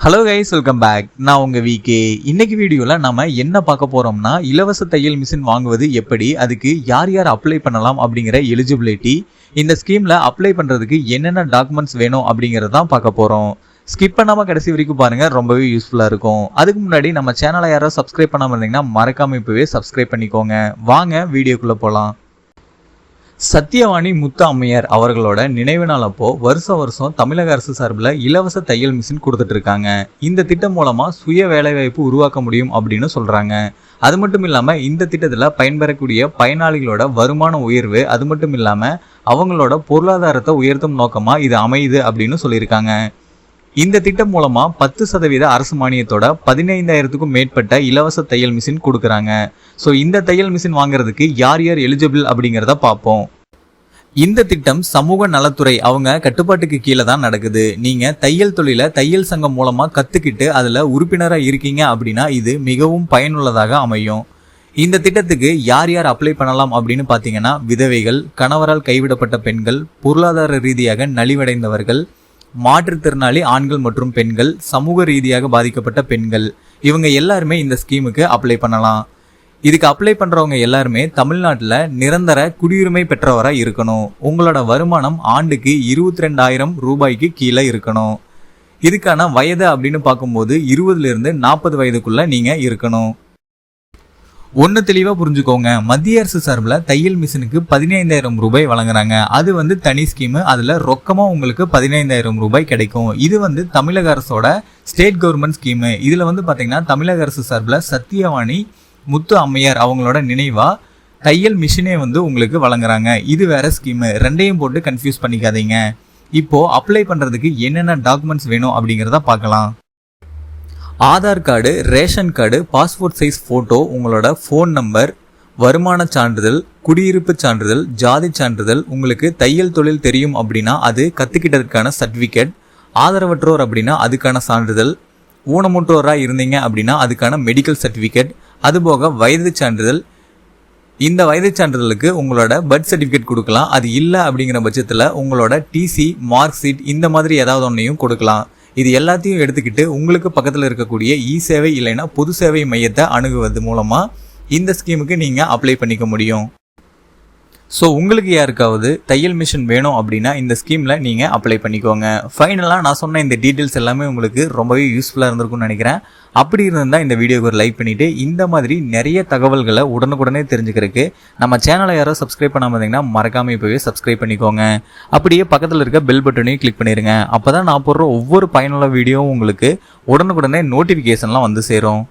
Hello guys, welcome back. நான் உங்க VK. இன்னைக்கு வீடியோல நம்ம என்ன பார்க்க போறோம்னா, இலவச தையல் மிஷின் வாங்குவது எப்படி, அதுக்கு யார் யார் அப்ளை பண்ணலாம் அப்படிங்கிற எலிஜிபிலிட்டி, இந்த ஸ்கீம்ல அப்ளை பண்றதுக்கு என்னென்ன டாக்குமெண்ட்ஸ் வேணும் அப்படிங்கறதான் பார்க்க போறோம். ஸ்கிப் பண்ணாம கடைசி வரைக்கும் பாருங்க, ரொம்பவே யூஸ்ஃபுல்லா இருக்கும். அதுக்கு முன்னாடி நம்ம சேனலை யாராவது சப்ஸ்கிரைப் பண்ணாம இருந்தீங்கன்னா மறக்காம இப்பவே சப்ஸ்கிரைப் பண்ணிக்கோங்க. வாங்க வீடியோக்குள்ள போலாம். சத்தியவாணி முத்து அம்மையார் அவர்களோட நினைவு நாள் அப்போ வருஷம் தமிழக அரசு சார்பில் இலவச தையல் மிஷின் கொடுத்துட்டு இருக்காங்க. இந்த திட்டம் மூலமா சுய வேலைவாய்ப்பு உருவாக்க முடியும் அப்படின்னு சொல்றாங்க. அது மட்டும் இல்லாம இந்த திட்டத்துல பயன்பெறக்கூடிய பயனாளிகளோட வருமான உயர்வு, அது மட்டும் இல்லாம அவங்களோட பொருளாதாரத்தை உயர்த்தும் நோக்கமா இது அமையுது அப்படின்னு சொல்லியிருக்காங்க. இந்த திட்டம் மூலமா 10% அரசு மானியத்தோட 15,000க்கும் மேற்பட்ட இலவச தையல் மிஷின் கொடுக்குறாங்க. ஸோ இந்த தையல் மிஷின் வாங்குறதுக்கு யார் யார் எலிஜிபிள் அப்படிங்கிறத பார்ப்போம். இந்த திட்டம் சமூக நலத்துறை அவங்க கட்டுப்பாட்டுக்கு கீழே தான் நடக்குது. நீங்க தையல் தொழில தையல் சங்கம் மூலமா கத்துக்கிட்டு அதுல உறுப்பினரா இருக்கீங்க அப்படின்னா இது மிகவும் பயனுள்ளதாக அமையும். இந்த திட்டத்துக்கு யார் யார் அப்ளை பண்ணலாம் அப்படின்னு பாத்தீங்கன்னா, விதவைகள், கணவரால் கைவிடப்பட்ட பெண்கள், பொருளாதார ரீதியாக நலிவடைந்தவர்கள், மாற்றுத்திறனாளி ஆண்கள் மற்றும் பெண்கள், சமூக ரீதியாக பாதிக்கப்பட்ட பெண்கள், இவங்க எல்லாருமே இந்த ஸ்கீமுக்கு அப்ளை பண்ணலாம். இதுக்கு அப்ளை பண்றவங்க எல்லாருமே தமிழ்நாட்டில் நிரந்தர குடியுரிமை பெற்றவராக இருக்கணும். உங்களோட வருமானம் ஆண்டுக்கு 22,000 ரூபாய்க்கு கீழே இருக்கணும். இதுக்கான வயது அப்படின்னு பார்க்கும்போது 20லிருந்து 40 வயதுக்குள்ள நீங்க இருக்கணும். ஒன்னு தெளிவா புரிஞ்சுக்கோங்க, மத்திய அரசு சார்பில் தையல் மிஷினுக்கு 15,000 ரூபாய் வழங்குறாங்க. அது தனி ஸ்கீமு. அதுல ரொக்கமா உங்களுக்கு 15,000 ரூபாய் கிடைக்கும். இது தமிழக அரசோட ஸ்டேட் கவர்மெண்ட் ஸ்கீமு. இதுல பாத்தீங்கன்னா தமிழக அரசு சார்பில் சத்தியவாணி முத்து அம்மையார் அவங்களோட நினைவா தையல் மிஷினே உங்களுக்கு வழங்குறாங்க. இது வேற ஸ்கீமு. ரெண்டையும் போட்டு கன்ஃபியூஸ் பண்ணிக்காதீங்க. இப்போ அப்ளை பண்றதுக்கு என்னென்ன டாக்குமெண்ட்ஸ் வேணும் அப்படிங்கிறத பார்க்கலாம். Aadhaar card, ration card, passport size photo, உங்களோட ஃபோன் நம்பர், வருமான சான்றிதழ், குடியிருப்பு சான்றிதழ், ஜாதி சான்றிதழ், உங்களுக்கு தையல் தொழில் தெரியும் அப்படின்னா அது கத்துக்கிட்டதுக்கான சர்டிபிகேட், ஆதரவற்றோர் அப்படின்னா அதுக்கான சான்றிதழ், ஊனமுற்றோராக இருந்தீங்க அப்படின்னா அதுக்கான மெடிக்கல் சர்டிபிகேட், அதுபோக வயது சான்றிதழ். இந்த வயது சான்றிதழுக்கு உங்களோட பர்த் சர்டிபிகேட் கொடுக்கலாம். அது இல்லை அப்படிங்கிற பட்சத்தில் உங்களோட டிசி, மார்க் ஷீட் இந்த மாதிரி ஏதாவது ஒன்றையும் கொடுக்கலாம். இது எல்லாத்தையும் எடுத்துக்கிட்டு உங்களுக்கு பக்கத்தில் இருக்கக்கூடிய இ சேவை இல்லைன்னா பொது சேவை மையத்தை அணுகுவது மூலமா இந்த ஸ்கீமுக்கு நீங்க அப்ளை பண்ணிக்க முடியும். ஸோ உங்களுக்கு யாருக்காவது தையல் மிஷின் வேணும் அப்படின்னா இந்த ஸ்கீமில் நீங்கள் அப்ளை பண்ணிக்கோங்க. ஃபைனலாக நான் சொன்ன இந்த டீட்டெயில்ஸ் எல்லாமே உங்களுக்கு ரொம்பவே யூஸ்ஃபுல்லாக இருந்திருக்கும்னு நினைக்கிறேன். அப்படி இருந்தால் இந்த வீடியோக்கு ஒரு லைக் பண்ணிவிட்டு இந்த மாதிரி நிறைய தகவல்களை உடனுக்குடனே தெரிஞ்சுக்கிறதுக்கு நம்ம சேனலை யாரோ சப்ஸ்கிரைப் பண்ணாமல் இருந்தீங்கன்னா மறக்காமல் இப்போவே சப்ஸ்கிரைப் பண்ணிக்கோங்க. அப்படியே பக்கத்தில் இருக்க பெல் பட்டனையும் கிளிக் பண்ணிடுங்க. அப்போ தான் நான் போடுற ஒவ்வொரு பயனுள்ள வீடியோவும் உங்களுக்கு உடனுக்குடனே நோட்டிஃபிகேஷன்லாம் சேரும்.